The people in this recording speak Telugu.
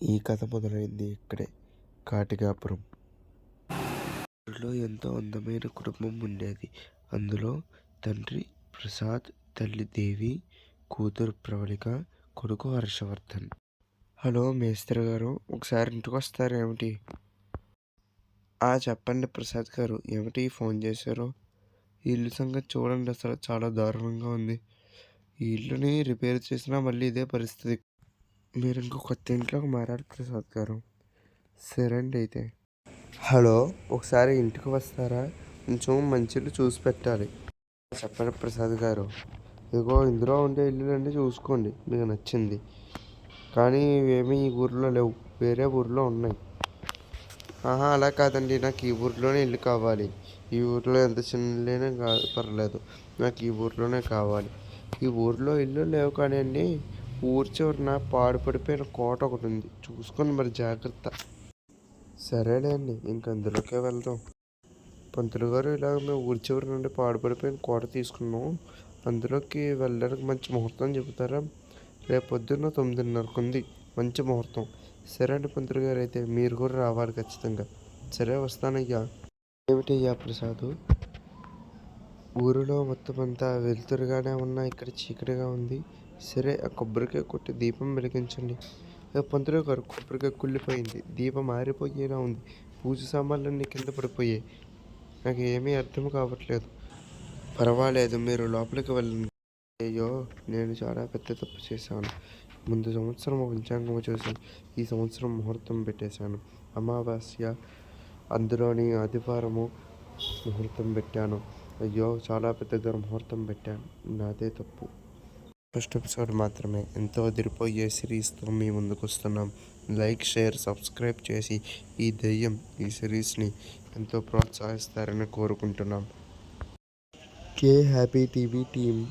ఈ కథ మొదలైంది ఇక్కడే, కాటికాపురం. ఊరిలో ఎంతో అందమైన కుటుంబం ఉండేది. అందులో తండ్రి ప్రసాద్, తల్లి దేవి, కూతురు ప్రవళిక, కొడుకు హర్షవర్ధన్. హలో మేస్త్రి గారు, ఒకసారి ఇంటికి వస్తారేమిటి? చెప్పండి ప్రసాద్ గారు, ఏమిటి ఫోన్ చేశారు? ఈ ఇల్లు సంగతి చూడండి, అసలు చాలా దారుణంగా ఉంది. ఈ ఇల్లుని రిపేర్ చేసినా మళ్ళీ ఇదే పరిస్థితి. మీరు ఇంకో కొత్త ఇంట్లోకి మారారు ప్రసాద్ గారు. సరే అండి అయితే. హలో, ఒకసారి ఇంటికి వస్తారా? కొంచెం మంచిలు చూసి పెట్టాలి. చెప్పండి ప్రసాద్ గారు. ఇదిగో ఇందులో ఉండే ఇల్లులన్నీ చూసుకోండి, మీకు నచ్చింది. కానీ ఇవేమీ ఈ ఊరిలో లేవు, వేరే ఊరిలో ఉన్నాయి. అలా కాదండి, నాకు ఈ ఊరిలోనే ఇల్లు కావాలి. ఈ ఊరిలో ఎంత చిన్న ఇల్లైనా పర్లేదు, నాకు ఈ ఊరిలోనే కావాలి. ఈ ఊరిలో ఇల్లు లేవు కానీ అండి, ఊరి చివరన పాడుపడిపోయిన కోట ఒకటి ఉంది, చూసుకొని మరి జాగ్రత్త. సరేలే అండి, ఇంక అందులోకే వెళ్దాం. పంతులు గారు, ఇలాగ మేము ఊరి చివరి నుండి పాడుపడిపోయిన కోట తీసుకున్నాం, అందులోకి వెళ్ళడానికి మంచి ముహూర్తం చెబుతారా? రేపు పొద్దున్న 9:30 ఉంది మంచి ముహూర్తం. సరే అండి పంతులు గారు, అయితే మీరు కూడా రావాలి ఖచ్చితంగా. సరే వస్తానయ్యా. ఏమిటయ్యా ప్రసాదు, ఊరిలో మొత్తం అంతా వెలుతురుగానే ఉన్నా ఇక్కడ చీకటిగా ఉంది. సరే, ఆ కొబ్బరికాయ కొట్టి దీపం వెలిగించండి. పంతులు గారు, కొబ్బరికాయ కుళ్ళిపోయింది, దీపం ఆరిపోయేలా ఉంది, పూజ సామాన్లన్నీ కింద పడిపోయాయి. నాకు ఏమీ అర్థం కావట్లేదు. పర్వాలేదు, మీరు లోపలికి వెళ్ళండి. అయ్యో, నేను చాలా పెద్ద తప్పు చేశాను. ముందు సంవత్సరం పంచాంగం చూసి ఈ సంవత్సరం ముహూర్తం పెట్టేశాను. అమావాస్య, అందులోని ఆదివారము ముహూర్తం పెట్టాను. అయ్యో, చాలా పెద్దగా ముహూర్తం పెట్టాను, నాదే తప్పు. ఫస్ట్ ఎపిసోడ్ మాత్రమే, ఎంతో అదిరిపోయే సిరీస్తో మీ ముందుకు వస్తున్నాం. లైక్, షేర్, సబ్స్క్రైబ్ చేసి ఈ సిరీస్ని ఎంతో ప్రోత్సహిస్తారని కోరుకుంటున్నాం. కే హ్యాపీ టీవీ టీమ్.